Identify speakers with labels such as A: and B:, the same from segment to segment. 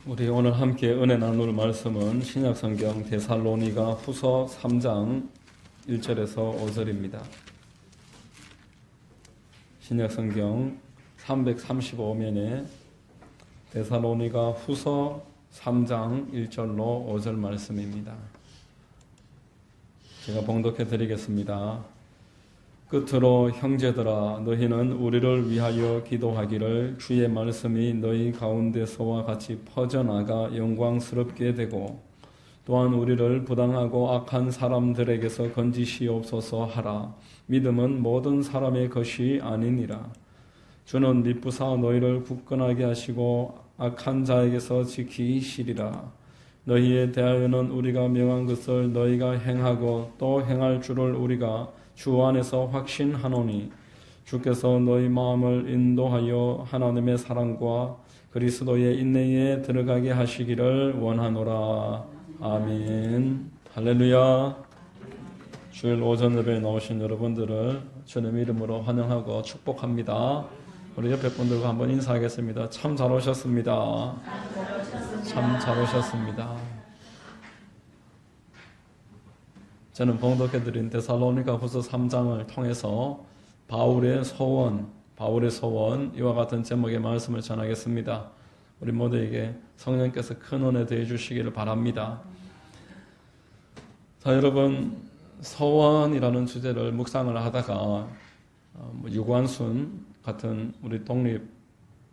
A: 우리 오늘 함께 은혜 나눌 말씀은 신약성경 데살로니가 후서 3장 1절에서 5절입니다. 신약성경 335면에 데살로니가 후서 3장 1절로 5절 말씀입니다. 제가 봉독해 드리겠습니다. 끝으로 형제들아, 너희는 우리를 위하여 기도하기를 주의 말씀이 너희 가운데서와 같이 퍼져나가 영광스럽게 되고 또한 우리를 부당하고 악한 사람들에게서 건지시옵소서 하라. 믿음은 모든 사람의 것이 아니니라. 주는 미쁘사 너희를 굳건하게 하시고 악한 자에게서 지키시리라. 너희에 대하여는 우리가 명한 것을 너희가 행하고 또 행할 줄을 우리가 주 안에서 확신하노니 주께서 너희 마음을 인도하여 하나님의 사랑과 그리스도의 인내에 들어가게 하시기를 원하노라. 아멘. 할렐루야. 주일 오전 예배에 나오신 여러분들을 주님의 이름으로 환영하고 축복합니다. 우리 옆에 분들과 한번 인사하겠습니다. 참 잘 오셨습니다. 참 잘 오셨습니다. 저는 봉독해드린 데살로니가 후서 3장을 통해서 바울의 소원 이와 같은 제목의 말씀을 전하겠습니다. 우리 모두에게 성령께서 큰 은혜 더해 주시기를 바랍니다. 자, 여러분, 소원이라는 주제를 묵상을 하다가 유관순 같은 우리 독립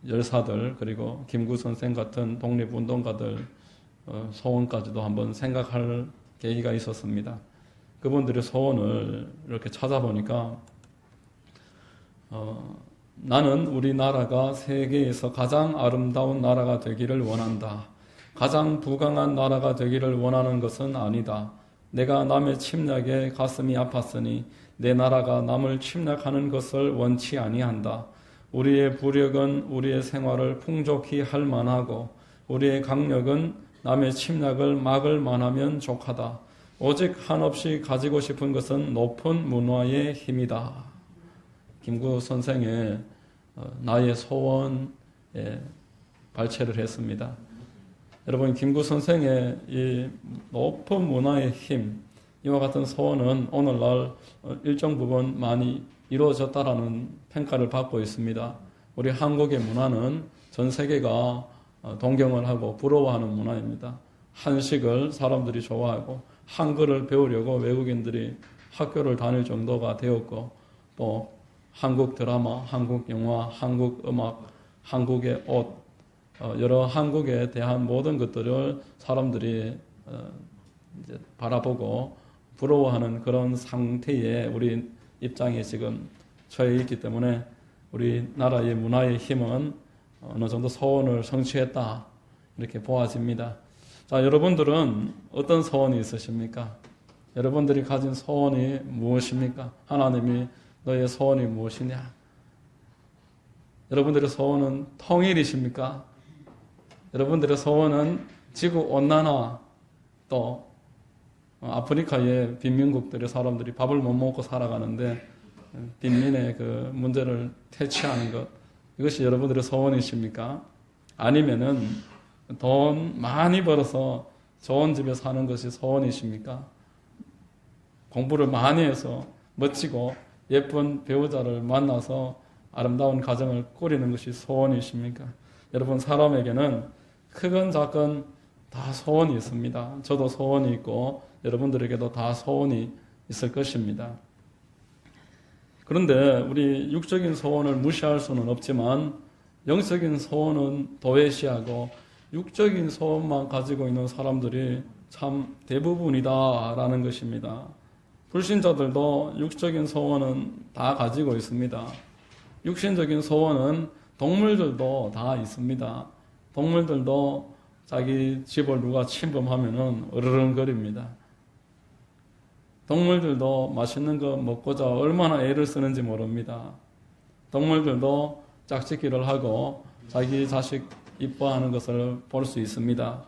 A: 열사들, 그리고 김구 선생 같은 독립운동가들 소원까지도 한번 생각할 계기가 있었습니다. 그분들의 소원을 이렇게 찾아보니까 나는 우리나라가 세계에서 가장 아름다운 나라가 되기를 원한다. 가장 부강한 나라가 되기를 원하는 것은 아니다. 내가 남의 침략에 가슴이 아팠으니 내 나라가 남을 침략하는 것을 원치 아니한다. 우리의 부력은 우리의 생활을 풍족히 할 만하고 우리의 강력은 남의 침략을 막을 만하면 족하다. 오직 한없이 가지고 싶은 것은 높은 문화의 힘이다. 김구 선생의 나의 소원에 발췌를 했습니다. 여러분, 김구 선생의 이 높은 문화의 힘, 이와 같은 소원은 오늘날 일정 부분 많이 이루어졌다라는 평가를 받고 있습니다. 우리 한국의 문화는 전 세계가 동경을 하고 부러워하는 문화입니다. 한식을 사람들이 좋아하고 한글을 배우려고 외국인들이 학교를 다닐 정도가 되었고, 또 한국 드라마, 한국 영화, 한국 음악, 한국의 옷, 여러 한국에 대한 모든 것들을 사람들이 이제 바라보고 부러워하는 그런 상태에 우리 입장에 지금 처해 있기 때문에 우리나라의 문화의 힘은 어느 정도 소원을 성취했다, 이렇게 보아집니다. 자, 여러분들은 어떤 소원이 있으십니까? 여러분들이 가진 소원이 무엇입니까? 하나님이 너의 소원이 무엇이냐? 여러분들의 소원은 통일이십니까? 여러분들의 소원은 지구온난화, 또 아프리카의 빈민국들의 사람들이 밥을 못 먹고 살아가는데 빈민의 그 문제를 퇴치하는 것, 이것이 여러분들의 소원이십니까? 아니면은 돈 많이 벌어서 좋은 집에 사는 것이 소원이십니까? 공부를 많이 해서 멋지고 예쁜 배우자를 만나서 아름다운 가정을 꾸리는 것이 소원이십니까? 여러분, 사람에게는 크건 작건 다 소원이 있습니다. 저도 소원이 있고 여러분들에게도 다 소원이 있을 것입니다. 그런데 우리 육적인 소원을 무시할 수는 없지만 영적인 소원은 도외시하고 육적인 소원만 가지고 있는 사람들이 참 대부분이다라는 것입니다. 불신자들도 육적인 소원은 다 가지고 있습니다. 육신적인 소원은 동물들도 다 있습니다. 동물들도 자기 집을 누가 침범하면은 으르렁거립니다. 동물들도 맛있는 거 먹고자 얼마나 애를 쓰는지 모릅니다. 동물들도 짝짓기를 하고 자기 자식 이뻐하는 것을 볼 수 있습니다.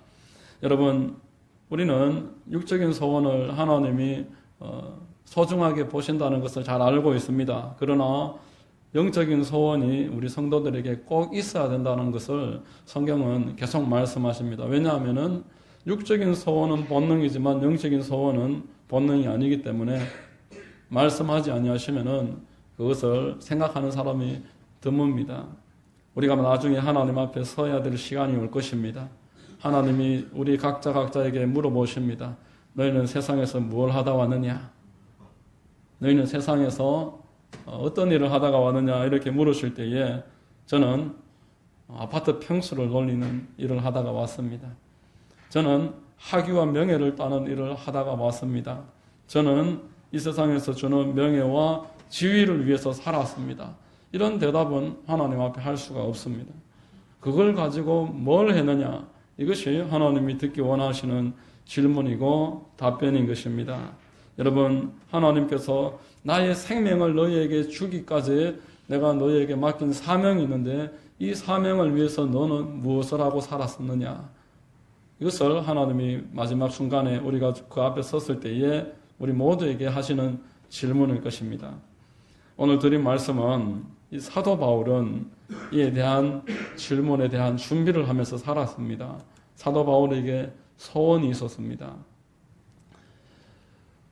A: 여러분, 우리는 육적인 소원을 하나님이 소중하게 보신다는 것을 잘 알고 있습니다. 그러나 영적인 소원이 우리 성도들에게 꼭 있어야 된다는 것을 성경은 계속 말씀하십니다. 왜냐하면은 육적인 소원은 본능이지만 영적인 소원은 본능이 아니기 때문에 말씀하지 아니하시면은 그것을 생각하는 사람이 드뭅니다. 우리가 나중에 하나님 앞에 서야 될 시간이 올 것입니다. 하나님이 우리 각자에게 물어보십니다. 너희는 세상에서 뭘 하다 왔느냐? 너희는 세상에서 어떤 일을 하다가 왔느냐? 이렇게 물으실 때에 저는 아파트 평수를 돌리는 일을 하다가 왔습니다. 저는 학위와 명예를 따는 일을 하다가 왔습니다. 저는 이 세상에서 주는 명예와 지위를 위해서 살았습니다. 이런 대답은 하나님 앞에 할 수가 없습니다. 그걸 가지고 뭘 했느냐? 이것이 하나님이 듣기 원하시는 질문이고 답변인 것입니다. 여러분, 하나님께서 나의 생명을 너희에게 주기까지 내가 너희에게 맡긴 사명이 있는데 이 사명을 위해서 너는 무엇을 하고 살았었느냐? 이것을 하나님이 마지막 순간에 우리가 그 앞에 섰을 때에 우리 모두에게 하시는 질문일 것입니다. 오늘 드린 말씀은 이 사도 바울은 이에 대한 질문에 대한 준비를 하면서 살았습니다. 사도 바울에게 소원이 있었습니다.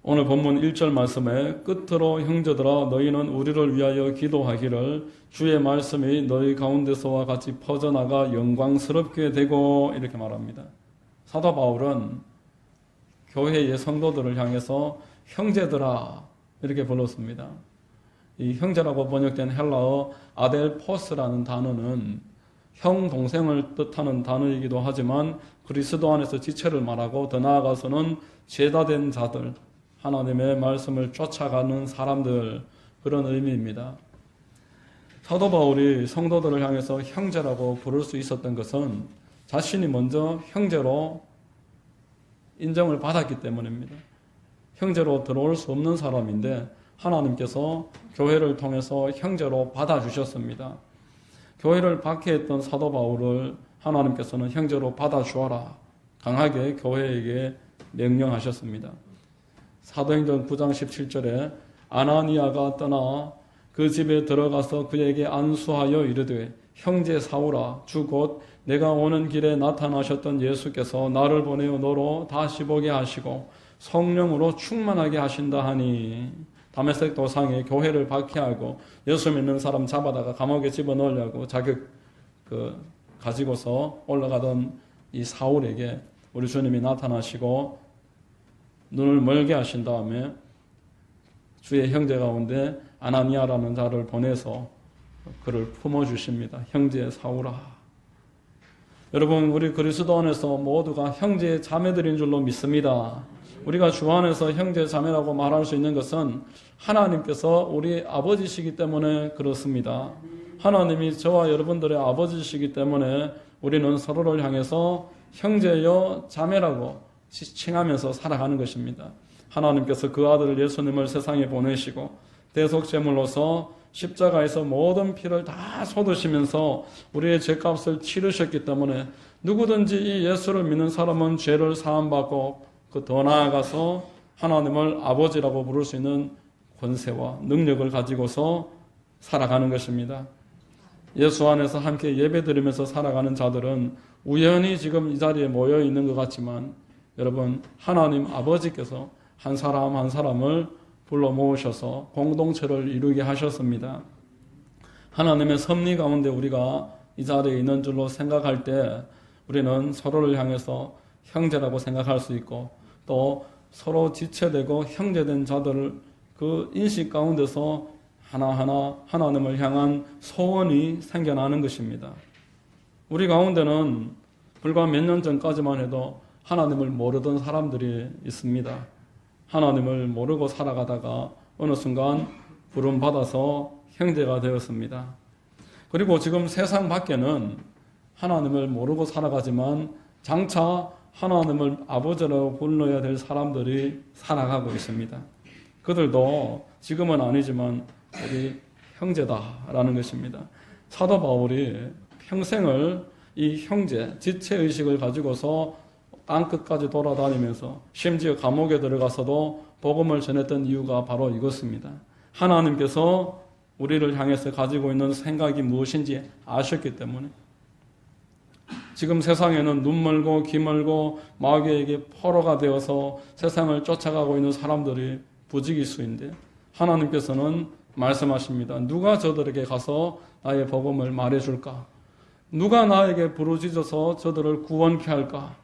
A: 오늘 본문 1절 말씀에 끝으로 형제들아 너희는 우리를 위하여 기도하기를 주의 말씀이 너희 가운데서와 같이 퍼져나가 영광스럽게 되고 이렇게 말합니다. 사도 바울은 교회의 성도들을 향해서 형제들아 이렇게 불렀습니다. 이 형제라고 번역된 헬라어 아델포스라는 단어는 형, 동생을 뜻하는 단어이기도 하지만 그리스도 안에서 지체를 말하고 더 나아가서는 제다된 자들, 하나님의 말씀을 쫓아가는 사람들, 그런 의미입니다. 사도 바울이 성도들을 향해서 형제라고 부를 수 있었던 것은 자신이 먼저 형제로 인정을 받았기 때문입니다. 형제로 들어올 수 없는 사람인데 하나님께서 교회를 통해서 형제로 받아주셨습니다. 교회를 박해했던 사도 바울을 하나님께서는 형제로 받아주어라 강하게 교회에게 명령하셨습니다. 사도행전 9장 17절에 아나니아가 떠나 그 집에 들어가서 그에게 안수하여 이르되 형제 사울아 주 곧 내가 오는 길에 나타나셨던 예수께서 나를 보내어 너로 다시 보게 하시고 성령으로 충만하게 하신다 하니 다메섹 도상에 교회를 박해하고 예수 믿는 사람 잡아다가 감옥에 집어넣으려고 자격 가지고서 올라가던 이 사울에게 우리 주님이 나타나시고 눈을 멀게 하신 다음에 주의 형제 가운데 아나니아라는 자를 보내서 그를 품어주십니다. 형제 사울아. 여러분, 우리 그리스도 안에서 모두가 형제 자매들인 줄로 믿습니다. 우리가 주 안에서 형제 자매라고 말할 수 있는 것은 하나님께서 우리 아버지시기 때문에 그렇습니다. 하나님이 저와 여러분들의 아버지시기 때문에 우리는 서로를 향해서 형제여 자매라고 칭하면서 살아가는 것입니다. 하나님께서 그 아들 예수님을 세상에 보내시고 대속제물로서 십자가에서 모든 피를 다 쏟으시면서 우리의 죄값을 치르셨기 때문에 누구든지 이 예수를 믿는 사람은 죄를 사함받고 더 나아가서 하나님을 아버지라고 부를 수 있는 권세와 능력을 가지고서 살아가는 것입니다. 예수 안에서 함께 예배드리면서 살아가는 자들은 우연히 지금 이 자리에 모여 있는 것 같지만 여러분, 하나님 아버지께서 한 사람 한 사람을 불러 모으셔서 공동체를 이루게 하셨습니다. 하나님의 섭리 가운데 우리가 이 자리에 있는 줄로 생각할 때 우리는 서로를 향해서 형제라고 생각할 수 있고 또 서로 지체되고 형제된 자들을 그 인식 가운데서 하나하나 하나님을 향한 소원이 생겨나는 것입니다. 우리 가운데는 불과 몇 년 전까지만 해도 하나님을 모르던 사람들이 있습니다. 하나님을 모르고 살아가다가 어느 순간 부름받아서 형제가 되었습니다. 그리고 지금 세상 밖에는 하나님을 모르고 살아가지만 장차 하나님을 아버지라고 불러야 될 사람들이 살아가고 있습니다. 그들도 지금은 아니지만 우리 형제다라는 것입니다. 사도 바울이 평생을 이 형제, 지체의식을 가지고서 땅끝까지 돌아다니면서 심지어 감옥에 들어가서도 복음을 전했던 이유가 바로 이것입니다. 하나님께서 우리를 향해서 가지고 있는 생각이 무엇인지 아셨기 때문에 지금 세상에는 눈 멀고 귀 멀고 마귀에게 포로가 되어서 세상을 쫓아가고 있는 사람들이 부지기수인데 하나님께서는 말씀하십니다. 누가 저들에게 가서 나의 복음을 말해줄까? 누가 나에게 부르짖어서 저들을 구원케 할까?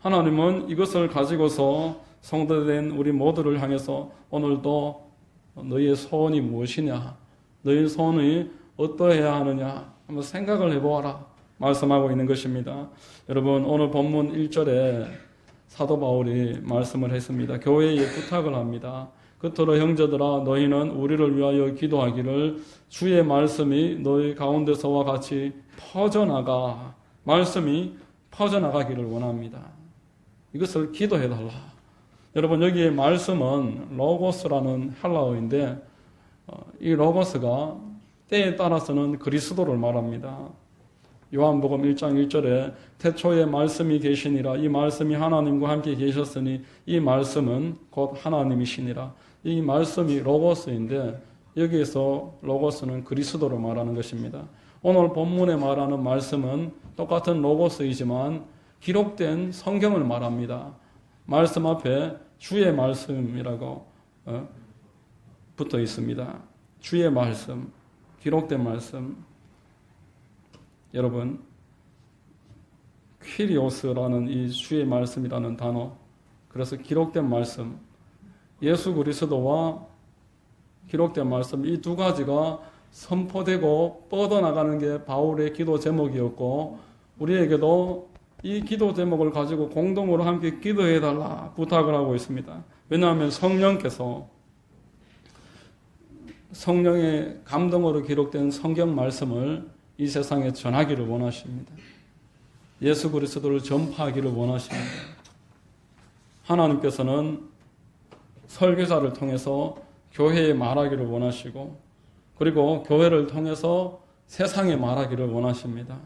A: 하나님은 이것을 가지고서 성도된 우리 모두를 향해서 오늘도 너희의 소원이 무엇이냐? 너희의 소원이 어떠해야 하느냐? 한번 생각을 해보아라. 말씀하고 있는 것입니다. 여러분, 오늘 본문 1절에 사도 바울이 말씀을 했습니다. 교회에 부탁을 합니다. 그토록 형제들아 너희는 우리를 위하여 기도하기를 주의 말씀이 너희 가운데서와 같이 퍼져나가 말씀이 퍼져나가기를 원합니다. 이것을 기도해달라. 여러분 여기에 말씀은 로고스라는 헬라어인데 이 로고스가 때에 따라서는 그리스도를 말합니다. 요한복음 1장 1절에 태초에 말씀이 계시니라 이 말씀이 하나님과 함께 계셨으니 이 말씀은 곧 하나님이시니라. 이 말씀이 로고스인데 여기에서 로고스는 그리스도를 말하는 것입니다. 오늘 본문에 말하는 말씀은 똑같은 로고스이지만 기록된 성경을 말합니다. 말씀 앞에 주의 말씀이라고 붙어 있습니다. 주의 말씀, 기록된 말씀. 여러분, 퀴리오스라는 이 주의 말씀이라는 단어, 그래서 기록된 말씀, 예수 그리스도와 기록된 말씀, 이 두 가지가 선포되고 뻗어나가는 게 바울의 기도 제목이었고 우리에게도 이 기도 제목을 가지고 공동으로 함께 기도해달라 부탁을 하고 있습니다. 왜냐하면 성령께서 성령의 감동으로 기록된 성경 말씀을 이 세상에 전하기를 원하십니다. 예수 그리스도를 전파하기를 원하십니다. 하나님께서는 설교자를 통해서 교회에 말하기를 원하시고 그리고 교회를 통해서 세상에 말하기를 원하십니다.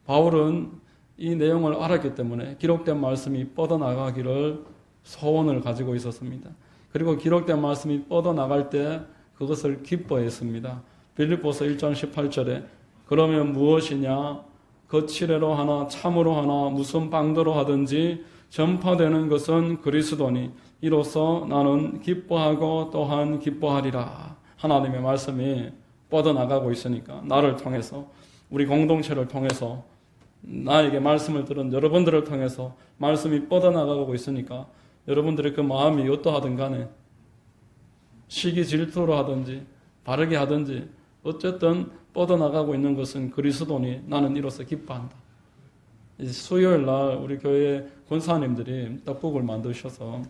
A: 바울은 이 내용을 알았기 때문에 기록된 말씀이 뻗어나가기를 소원을 가지고 있었습니다. 그리고 기록된 말씀이 뻗어나갈 때 그것을 기뻐했습니다. 빌립보서 1장 18절에 그러면 무엇이냐? 거칠애로 하나 참으로 하나 무슨 방도로 하든지 전파되는 것은 그리스도니 이로써 나는 기뻐하고 또한 기뻐하리라. 하나님의 말씀이 뻗어나가고 있으니까 나를 통해서 우리 공동체를 통해서 나에게 말씀을 들은 여러분들을 통해서 말씀이 뻗어나가고 있으니까 여러분들의 그 마음이 어떠하든 간에 시기 질투로 하든지 바르게 하든지 어쨌든 뻗어나가고 있는 것은 그리스도니 나는 이로써 기뻐한다. 수요일 날 우리 교회 권사님들이 떡국을 만드셔서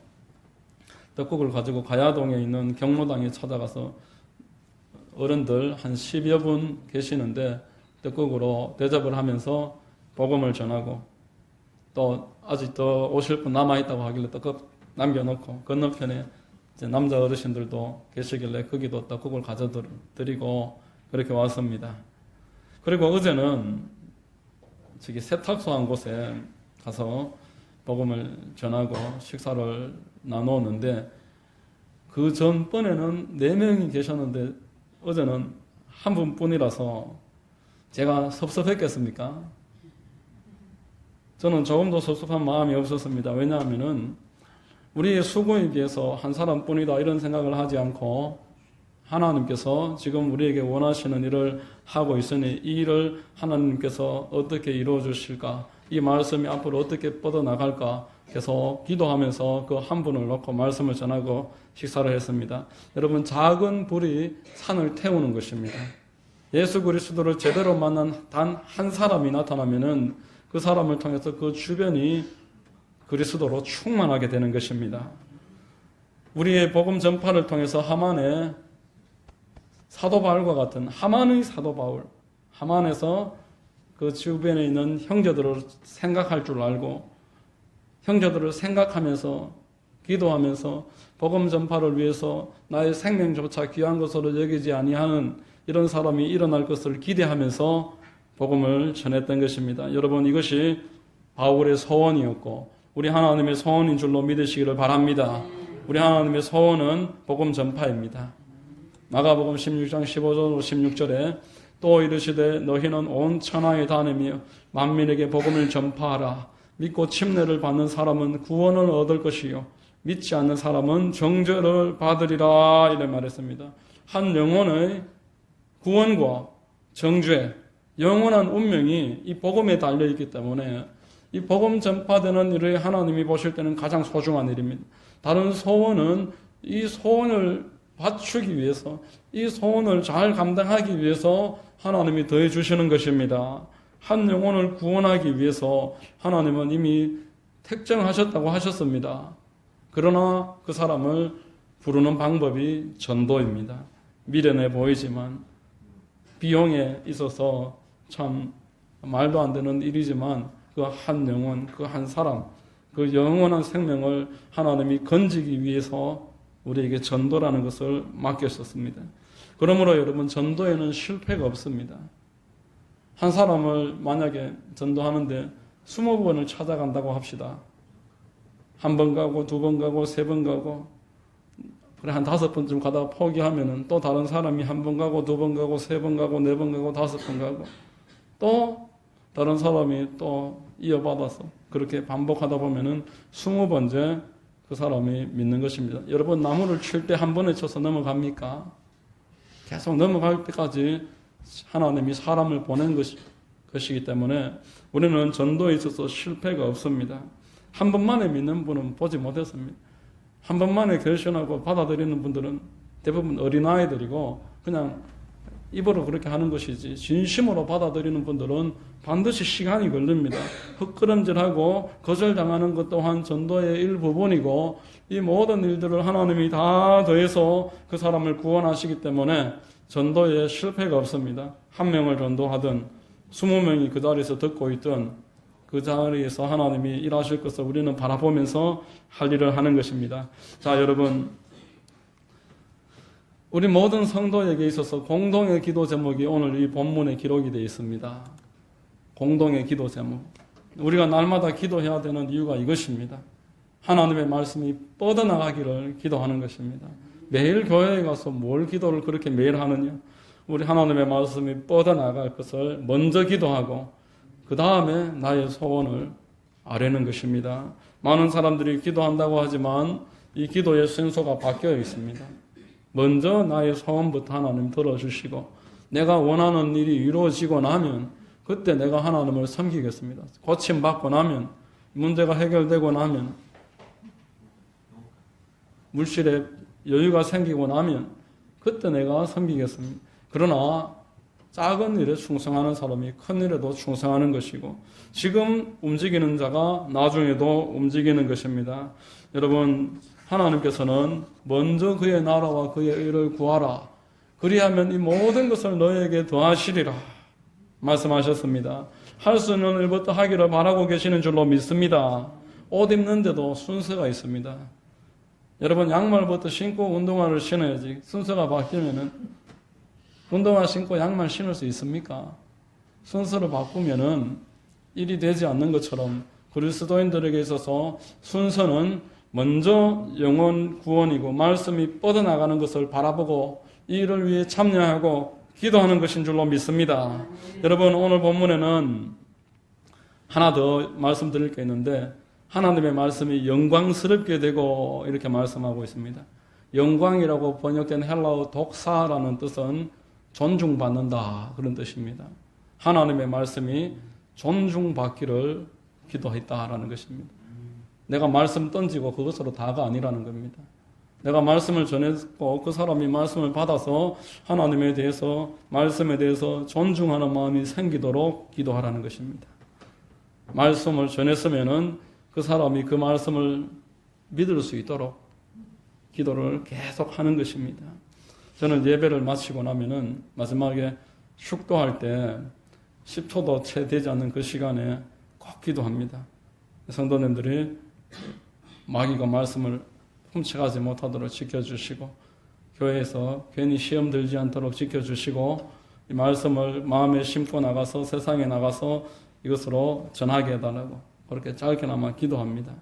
A: 떡국을 가지고 가야동에 있는 경로당에 찾아가서 어른들 한 10여 분 계시는데 떡국으로 대접을 하면서 복음을 전하고 또 아직 더 오실 분 남아있다고 하길래 떡국 남겨놓고 건너편에 이제 남자 어르신들도 계시길래 거기도 떡국을 가져드리고 그렇게 왔습니다. 그리고 어제는 저기 세탁소 한 곳에 가서 복음을 전하고 식사를 나누었는데 그 전번에는 4명이 계셨는데 어제는 한 분뿐이라서 제가 섭섭했겠습니까? 저는 조금도 섭섭한 마음이 없었습니다. 왜냐하면은 우리의 수고에 비해서 한 사람뿐이다 이런 생각을 하지 않고 하나님께서 지금 우리에게 원하시는 일을 하고 있으니 이 일을 하나님께서 어떻게 이루어 주실까? 이 말씀이 앞으로 어떻게 뻗어나갈까? 계속 기도하면서 그 한 분을 놓고 말씀을 전하고 식사를 했습니다. 여러분, 작은 불이 산을 태우는 것입니다. 예수 그리스도를 제대로 만난 단 한 사람이 나타나면은 그 사람을 통해서 그 주변이 그리스도로 충만하게 되는 것입니다. 우리의 복음 전파를 통해서 하만의 사도 바울과 같은 하만의 사도 바울, 하만에서 그 주변에 있는 형제들을 생각할 줄 알고 형제들을 생각하면서 기도하면서 복음 전파를 위해서 나의 생명조차 귀한 것으로 여기지 아니하는 이런 사람이 일어날 것을 기대하면서 복음을 전했던 것입니다. 여러분, 이것이 바울의 소원이었고 우리 하나님의 소원인 줄로 믿으시기를 바랍니다. 우리 하나님의 소원은 복음 전파입니다. 마가복음 16장 15절 16절에 또 이르시되 너희는 온 천하에 다니며 만민에게 복음을 전파하라. 믿고 침례를 받는 사람은 구원을 얻을 것이요 믿지 않는 사람은 정죄를 받으리라. 이렇게 말했습니다. 한 영혼의 구원과 정죄, 영원한 운명이 이 복음에 달려있기 때문에 이 복음 전파되는 일을 하나님이 보실 때는 가장 소중한 일입니다. 다른 소원은 이 소원을 받추기 위해서, 이 소원을 잘 감당하기 위해서 하나님이 더해 주시는 것입니다. 한 영혼을 구원하기 위해서 하나님은 이미 택정하셨다고 하셨습니다. 그러나 그 사람을 부르는 방법이 전도입니다. 미련해 보이지만 비용에 있어서 참 말도 안 되는 일이지만 그 한 영혼, 그 한 사람, 그 영원한 생명을 하나님이 건지기 위해서 우리에게 전도라는 것을 맡겼었습니다. 그러므로 여러분, 전도에는 실패가 없습니다. 한 사람을 만약에 전도하는데 20번을 찾아간다고 합시다. 한 번 가고, 2번 가고, 3번 가고, 그래, 한 5번쯤 가다가 포기하면은 또 다른 사람이 한 번 가고, 2번 가고, 3번 가고, 4번 가고, 5번 가고, 또 다른 사람이 또 이어받아서 그렇게 반복하다 보면은 20번째 그 사람이 믿는 것입니다. 여러분, 나무를 칠 때 한 번에 쳐서 넘어갑니까? 계속 넘어갈 때까지 하나님이 사람을 보낸 것이기 때문에 우리는 전도에 있어서 실패가 없습니다. 한 번만에 믿는 분은 보지 못했습니다. 한 번만에 결심하고 받아들이는 분들은 대부분 어린아이들이고 그냥 입으로 그렇게 하는 것이지, 진심으로 받아들이는 분들은 반드시 시간이 걸립니다. 헛걸음질하고 거절당하는 것 또한 전도의 일부분이고, 이 모든 일들을 하나님이 다 더해서 그 사람을 구원하시기 때문에 전도에 실패가 없습니다. 한 명을 전도하든 20명이 그 자리에서 듣고 있든 그 자리에서 하나님이 일하실 것을 우리는 바라보면서 할 일을 하는 것입니다. 자, 여러분, 우리 모든 성도에게 있어서 공동의 기도 제목이 오늘 이 본문에 기록이 되어 있습니다. 공동의 기도 제목. 우리가 날마다 기도해야 되는 이유가 이것입니다. 하나님의 말씀이 뻗어나가기를 기도하는 것입니다. 매일 교회에 가서 뭘 기도를 그렇게 매일 하느냐? 우리 하나님의 말씀이 뻗어나갈 것을 먼저 기도하고 그 다음에 나의 소원을 아뢰는 것입니다. 많은 사람들이 기도한다고 하지만 이 기도의 순서가 바뀌어 있습니다. 먼저 나의 소원부터 하나님 들어주시고 내가 원하는 일이 이루어지고 나면 그때 내가 하나님을 섬기겠습니다. 고침받고 나면, 문제가 해결되고 나면, 물질에 여유가 생기고 나면 그때 내가 섬기겠습니다. 그러나 작은 일에 충성하는 사람이 큰 일에도 충성하는 것이고 지금 움직이는 자가 나중에도 움직이는 것입니다. 여러분, 하나님께서는 먼저 그의 나라와 그의 의를 구하라. 그리하면 이 모든 것을 너에게 더하시리라 말씀하셨습니다. 할 수 있는 일부터 하기를 바라고 계시는 줄로 믿습니다. 옷 입는데도 순서가 있습니다. 여러분, 양말부터 신고 운동화를 신어야지 순서가 바뀌면은 운동화 신고 양말 신을 수 있습니까? 순서를 바꾸면은 일이 되지 않는 것처럼 그리스도인들에게 있어서 순서는 먼저 영혼 구원이고 말씀이 뻗어나가는 것을 바라보고 이 일을 위해 참여하고 기도하는 것인 줄로 믿습니다. 여러분, 오늘 본문에는 하나 더 말씀드릴 게 있는데 하나님의 말씀이 영광스럽게 되고 이렇게 말씀하고 있습니다. 영광이라고 번역된 헬라어 독사라는 뜻은 존중받는다, 그런 뜻입니다. 하나님의 말씀이 존중받기를 기도했다라는 것입니다. 내가 말씀 던지고 그것으로 다가 아니라는 겁니다. 내가 말씀을 전했고 그 사람이 말씀을 받아서 하나님에 대해서, 말씀에 대해서 존중하는 마음이 생기도록 기도하라는 것입니다. 말씀을 전했으면은 그 사람이 그 말씀을 믿을 수 있도록 기도를 계속 하는 것입니다. 저는 예배를 마치고 나면은 마지막에 축도할 때 10초도 채 되지 않는 그 시간에 꼭 기도합니다. 성도님들이 마귀가 말씀을 훔쳐가지 못하도록 지켜주시고 교회에서 괜히 시험 들지 않도록 지켜주시고 이 말씀을 마음에 심고 나가서 세상에 나가서 이것으로 전하게 해달라고 그렇게 짧게나마 기도합니다.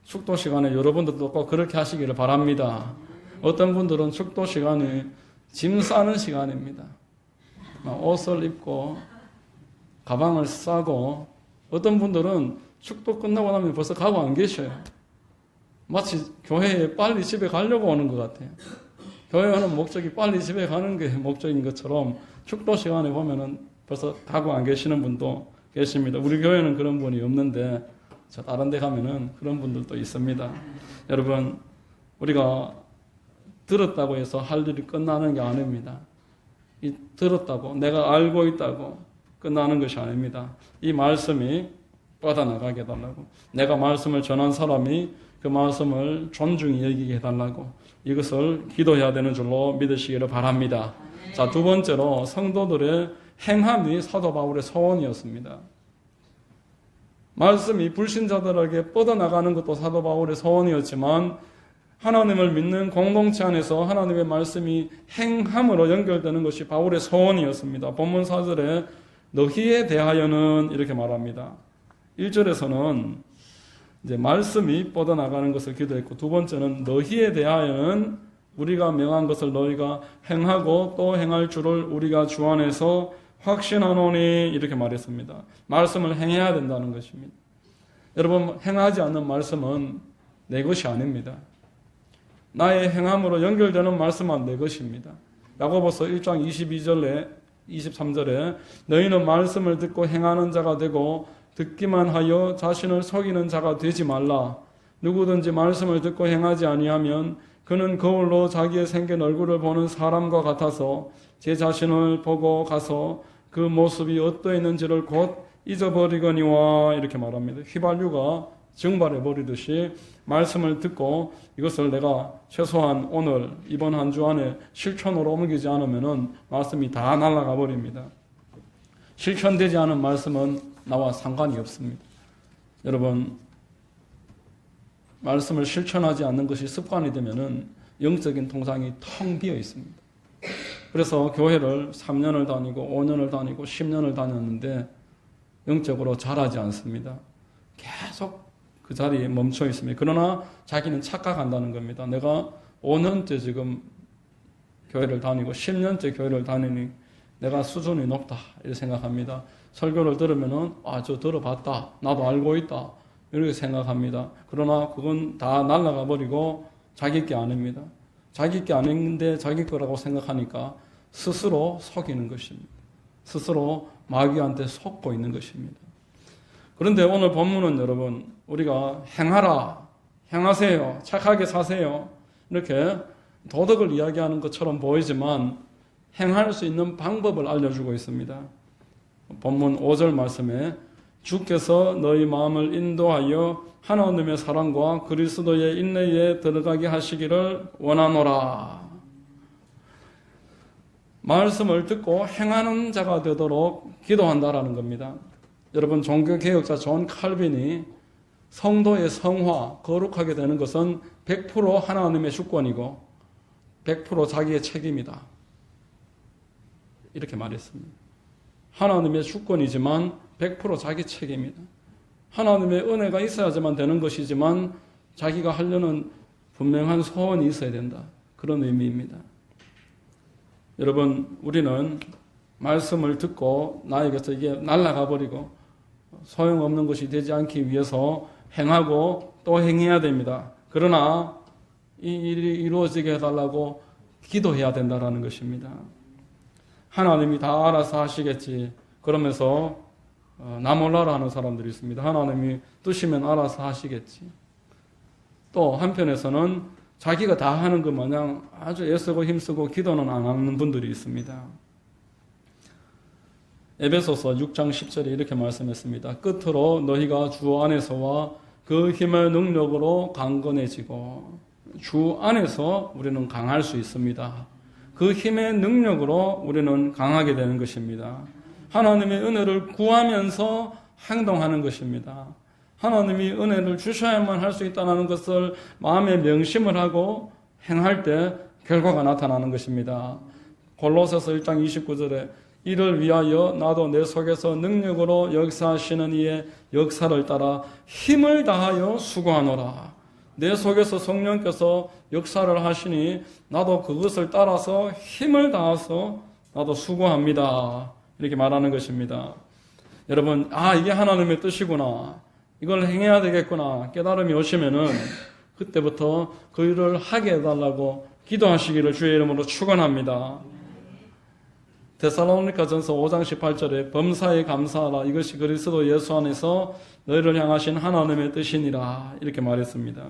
A: 축도 시간에 여러분들도 꼭 그렇게 하시기를 바랍니다. 어떤 분들은 축도 시간이 짐 싸는 시간입니다. 옷을 입고 가방을 싸고, 어떤 분들은 축도 끝나고 나면 벌써 가고 안 계셔요. 마치 교회에 빨리 집에 가려고 오는 것 같아요. 교회 오는 목적이 빨리 집에 가는 게 목적인 것처럼 축도 시간에 보면은 벌써 가고 안 계시는 분도 계십니다. 우리 교회는 그런 분이 없는데 저 다른 데 가면은 그런 분들도 있습니다. 여러분, 우리가 들었다고 해서 할 일이 끝나는 게 아닙니다. 이 들었다고, 내가 알고 있다고 끝나는 것이 아닙니다. 이 말씀이 뻗어나가게 해달라고, 내가 말씀을 전한 사람이 그 말씀을 존중히 여기게 해달라고, 이것을 기도해야 되는 줄로 믿으시기를 바랍니다. 자, 두 번째로 성도들의 행함이 사도 바울의 소원이었습니다. 말씀이 불신자들에게 뻗어나가는 것도 사도 바울의 소원이었지만, 하나님을 믿는 공동체 안에서 하나님의 말씀이 행함으로 연결되는 것이 바울의 소원이었습니다. 본문 4절에 너희에 대하여는 이렇게 말합니다. 1절에서는 이제 말씀이 뻗어나가는 것을 기도했고, 두 번째는 너희에 대하여는 우리가 명한 것을 너희가 행하고 또 행할 줄을 우리가 주 안에서 확신하노니 이렇게 말했습니다. 말씀을 행해야 된다는 것입니다. 여러분, 행하지 않는 말씀은 내 것이 아닙니다. 나의 행함으로 연결되는 말씀은 내 것입니다. 야고보서 1장 23절에 너희는 말씀을 듣고 행하는 자가 되고 듣기만 하여 자신을 속이는 자가 되지 말라. 누구든지 말씀을 듣고 행하지 아니하면 그는 거울로 자기의 생긴 얼굴을 보는 사람과 같아서 제 자신을 보고 가서 그 모습이 어떠했는지를 곧 잊어버리거니와 이렇게 말합니다. 휘발유가 증발해버리듯이 말씀을 듣고 이것을 내가 최소한 오늘 이번 한 주 안에 실천으로 옮기지 않으면 말씀이 다 날아가 버립니다. 실천되지 않은 말씀은 나와 상관이 없습니다. 여러분, 말씀을 실천하지 않는 것이 습관이 되면은 영적인 통상이 텅 비어 있습니다. 그래서 교회를 3년을 다니고 5년을 다니고 10년을 다녔는데 영적으로 자라지 않습니다. 계속 그 자리에 멈춰 있습니다. 그러나 자기는 착각한다는 겁니다. 내가 5년째 지금 교회를 다니고 10년째 교회를 다니니 내가 수준이 높다 이렇게 생각합니다. 설교를 들으면은 저 들어봤다, 나도 알고 있다 이렇게 생각합니다. 그러나 그건 다 날아가 버리고 자기 게 아닙니다. 자기 게 아닌데 자기 거라고 생각하니까 스스로 속이는 것입니다. 스스로 마귀한테 속고 있는 것입니다. 그런데 오늘 본문은 여러분, 우리가 행하라, 행하세요, 착하게 사세요 이렇게 도덕을 이야기하는 것처럼 보이지만 행할 수 있는 방법을 알려주고 있습니다. 본문 5절 말씀에 주께서 너희 마음을 인도하여 하나님의 사랑과 그리스도의 인내에 들어가게 하시기를 원하노라. 말씀을 듣고 행하는 자가 되도록 기도한다라는 겁니다. 여러분, 종교개혁자 존 칼빈이 성도의 성화, 거룩하게 되는 것은 100% 하나님의 주권이고 100% 자기의 책임이다. 이렇게 말했습니다. 하나님의 주권이지만 100% 자기 책임이다. 하나님의 은혜가 있어야지만 되는 것이지만 자기가 하려는 분명한 소원이 있어야 된다. 그런 의미입니다. 여러분, 우리는 말씀을 듣고 나에게서 이게 날아가 버리고 소용없는 것이 되지 않기 위해서 행하고 또 행해야 됩니다. 그러나 이 일이 이루어지게 해달라고 기도해야 된다는 것입니다. 하나님이 다 알아서 하시겠지 그러면서 나 몰라라 하는 사람들이 있습니다. 하나님이 뜨시면 알아서 하시겠지. 또 한편에서는 자기가 다 하는 것 마냥 아주 애쓰고 힘쓰고 기도는 안 하는 분들이 있습니다. 에베소서 6장 10절에 이렇게 말씀했습니다. 끝으로 너희가 주 안에서와 그 힘의 능력으로 강건해지고, 주 안에서 우리는 강할 수 있습니다. 그 힘의 능력으로 우리는 강하게 되는 것입니다. 하나님의 은혜를 구하면서 행동하는 것입니다. 하나님이 은혜를 주셔야만 할 수 있다는 것을 마음에 명심을 하고 행할 때 결과가 나타나는 것입니다. 골로새서 1장 29절에 이를 위하여 나도 내 속에서 능력으로 역사하시는 이의 역사를 따라 힘을 다하여 수고하노라. 내 속에서 성령께서 역사를 하시니 나도 그것을 따라서 힘을 다해서 나도 수고합니다. 이렇게 말하는 것입니다. 여러분, 이게 하나님의 뜻이구나. 이걸 행해야 되겠구나. 깨달음이 오시면은 그때부터 그 일을 하게 해달라고 기도하시기를 주의 이름으로 축원합니다. 데살로니가전서 5장 18절에 범사에 감사하라. 이것이 그리스도 예수 안에서 너희를 향하신 하나님의 뜻이니라. 이렇게 말했습니다.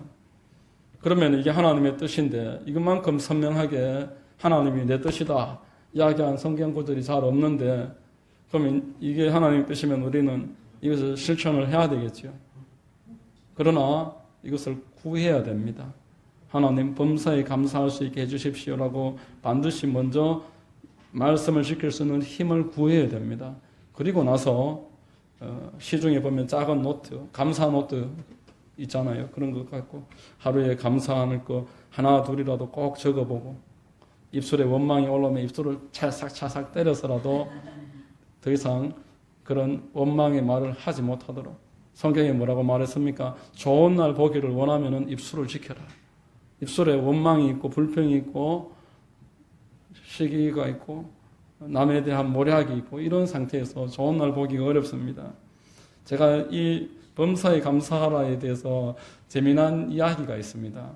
A: 그러면 이게 하나님의 뜻인데 이것만큼 선명하게 하나님이 내 뜻이다 이야기한 성경 구절이 잘 없는데, 그러면 이게 하나님의 뜻이면 우리는 이것을 실천을 해야 되겠죠. 그러나 이것을 구해야 됩니다. 하나님 범사에 감사할 수 있게 해주십시오라고 반드시 먼저 말씀을 지킬 수 있는 힘을 구해야 됩니다. 그리고 나서 시중에 보면 작은 노트, 감사 노트 있잖아요. 그런 것 갖고 하루에 감사하는 거 하나 둘이라도 꼭 적어보고, 입술에 원망이 올라오면 입술을 찰싹찰싹 때려서라도 더 이상 그런 원망의 말을 하지 못하도록. 성경에 뭐라고 말했습니까? 좋은 날 보기를 원하면 입술을 지켜라. 입술에 원망이 있고 불평이 있고 시기가 있고 남에 대한 모략이 있고 이런 상태에서 좋은 날 보기가 어렵습니다. 제가 이 범사에 감사하라에 대해서 재미난 이야기가 있습니다.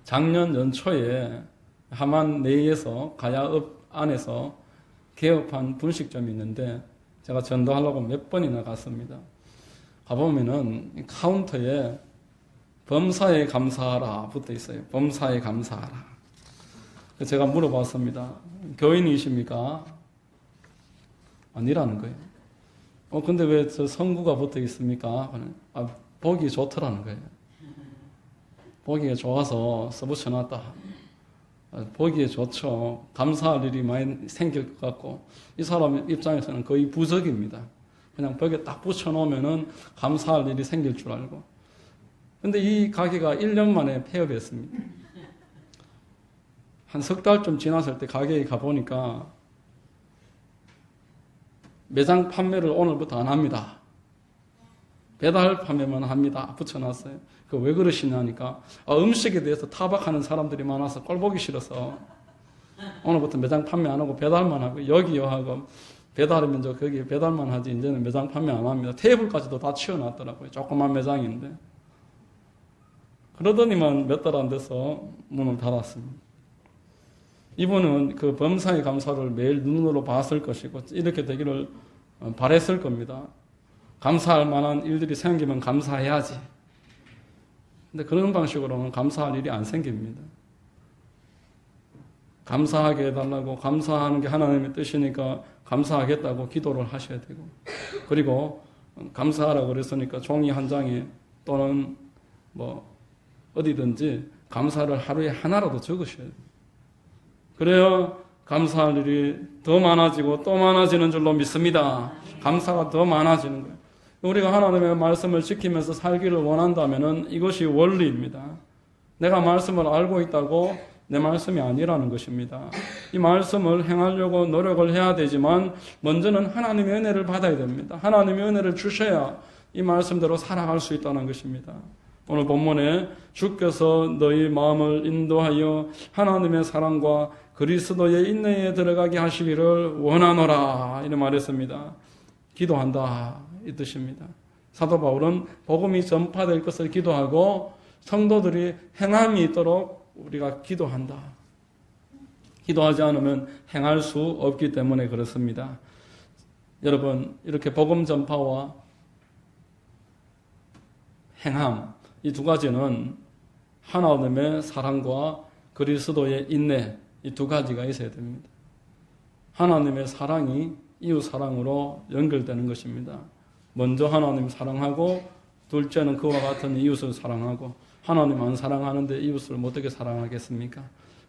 A: 작년 연초에 하만 내에서 가야읍 안에서 개업한 분식점이 있는데 제가 전도하려고 몇 번이나 갔습니다. 가보면은 카운터에 범사에 감사하라 붙어 있어요. 범사에 감사하라. 제가 물어봤습니다. 교인이십니까? 아니라는 거예요. 근데 왜 저 성구가 붙어 있습니까? 보기 좋더라는 거예요. 보기가 좋아서 써붙여놨다. 보기에 좋죠. 감사할 일이 많이 생길 것 같고, 이 사람 입장에서는 거의 부적입니다. 그냥 벽에 딱 붙여놓으면은 감사할 일이 생길 줄 알고. 근데 이 가게가 1년 만에 폐업했습니다. 한 석 달쯤 지났을 때 가게에 가보니까 매장 판매를 오늘부터 안 합니다. 배달 판매만 합니다. 붙여놨어요. 그 왜 그러시냐니까 음식에 대해서 타박하는 사람들이 많아서 꼴보기 싫어서 오늘부터 매장 판매 안 하고 배달만 하고, 여기요 하고 배달이면 저 거기 배달만 하지 이제는 매장 판매 안 합니다. 테이블까지도 다 치워놨더라고요. 조그만 매장인데. 그러더니만 몇 달 안 돼서 문을 닫았습니다. 이분은 그 범사의 감사를 매일 눈으로 봤을 것이고 이렇게 되기를 바랬을 겁니다. 감사할 만한 일들이 생기면 감사해야지. 근데 그런 방식으로는 감사할 일이 안 생깁니다. 감사하게 해달라고, 감사하는 게 하나님의 뜻이니까 감사하겠다고 기도를 하셔야 되고, 그리고 감사하라고 그랬으니까 종이 한 장에 또는 뭐 어디든지 감사를 하루에 하나라도 적으셔야 돼요. 그래야 감사할 일이 더 많아지고 또 많아지는 줄로 믿습니다. 감사가 더 많아지는 거예요. 우리가 하나님의 말씀을 지키면서 살기를 원한다면 이것이 원리입니다. 내가 말씀을 알고 있다고 내 말씀이 아니라는 것입니다. 이 말씀을 행하려고 노력을 해야 되지만 먼저는 하나님의 은혜를 받아야 됩니다. 하나님의 은혜를 주셔야 이 말씀대로 살아갈 수 있다는 것입니다. 오늘 본문에 주께서 너희 마음을 인도하여 하나님의 사랑과 그리스도의 인내에 들어가게 하시기를 원하노라 이렇게 말했습니다. 기도한다 이 뜻입니다. 사도 바울은 복음이 전파될 것을 기도하고 성도들이 행함이 있도록 우리가 기도한다. 기도하지 않으면 행할 수 없기 때문에 그렇습니다. 여러분, 이렇게 복음 전파와 행함 이 두 가지는 하나님의 사랑과 그리스도의 인내 이 두 가지가 있어야 됩니다. 하나님의 사랑이 이웃 사랑으로 연결되는 것입니다. 먼저 하나님 사랑하고 둘째는 그와 같은 이웃을 사랑하고, 하나님 안 사랑하는데 이웃을 어떻게 사랑하겠습니까?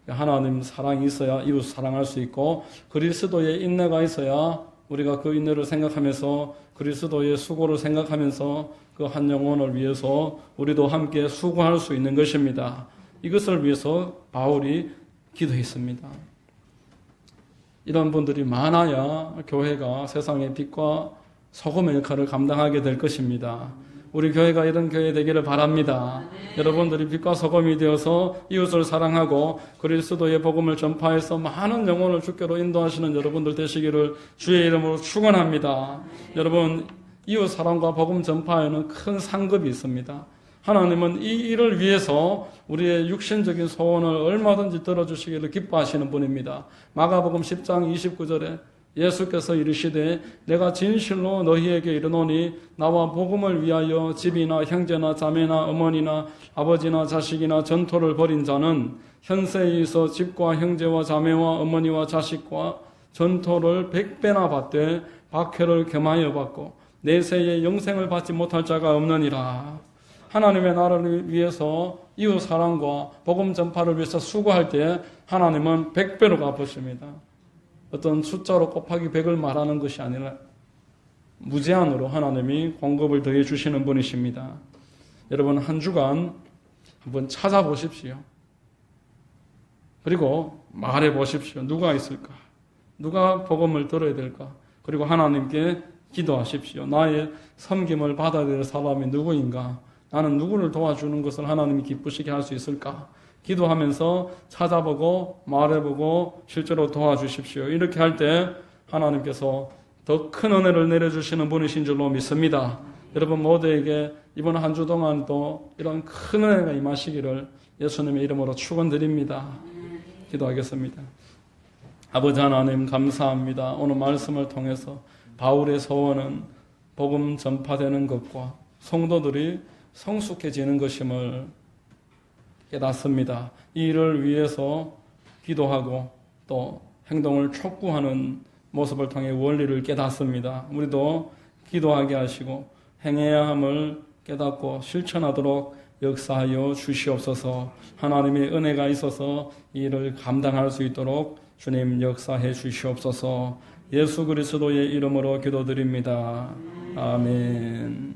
A: 하나님 사랑이 있어야 이웃 사랑할 수 있고, 그리스도의 인내가 있어야 우리가 그 인내를 생각하면서 그리스도의 수고를 생각하면서 그 한 영혼을 위해서 우리도 함께 수고할 수 있는 것입니다. 이것을 위해서 바울이 기도했습니다. 이런 분들이 많아야 교회가 세상의 빛과 소금의 역할을 감당하게 될 것입니다. 우리 교회가 이런 교회 되기를 바랍니다. 여러분들이 빛과 소금이 되어서 이웃을 사랑하고 그리스도의 복음을 전파해서 많은 영혼을 주께로 인도하시는 여러분들 되시기를 주의 이름으로 축원합니다. 여러분, 이웃 사랑과 복음 전파에는 큰 상급이 있습니다. 하나님은 이 일을 위해서 우리의 육신적인 소원을 얼마든지 들어주시기를 기뻐하시는 분입니다. 마가복음 10장 29절에 예수께서 이르시되 내가 진실로 너희에게 이르노니 나와 복음을 위하여 집이나 형제나 자매나 어머니나 아버지나 자식이나 전토를 벌인 자는 현세에 있어 집과 형제와 자매와 어머니와 자식과 전토를 100배나 받되 박해를 겸하여 받고 내세에 영생을 받지 못할 자가 없느니라. 하나님의 나라를 위해서 이웃 사랑과 복음 전파를 위해서 수고할 때 하나님은 100배로 갚으십니다. 어떤 숫자로 곱하기 100을 말하는 것이 아니라 무제한으로 하나님이 공급을 더해 주시는 분이십니다. 여러분, 한 주간 한번 찾아보십시오. 그리고 말해 보십시오. 누가 있을까? 누가 복음을 들어야 될까? 그리고 하나님께 기도하십시오. 나의 섬김을 받아야 될 사람이 누구인가? 나는 누구를 도와주는 것을 하나님이 기쁘시게 할 수 있을까? 기도하면서 찾아보고 말해보고 실제로 도와주십시오. 이렇게 할 때 하나님께서 더 큰 은혜를 내려주시는 분이신 줄로 믿습니다. 여러분 모두에게 이번 한 주 동안도 이런 큰 은혜가 임하시기를 예수님의 이름으로 축원드립니다. 기도하겠습니다. 아버지 하나님 감사합니다. 오늘 말씀을 통해서 바울의 소원은 복음 전파되는 것과 성도들이 성숙해지는 것임을 깨닫습니다. 이 일을 위해서 기도하고 또 행동을 촉구하는 모습을 통해 원리를 깨닫습니다. 우리도 기도하게 하시고 행해야 함을 깨닫고 실천하도록 역사하여 주시옵소서. 하나님의 은혜가 있어서 이 일을 감당할 수 있도록 주님 역사해 주시옵소서. 예수 그리스도의 이름으로 기도드립니다. 아멘.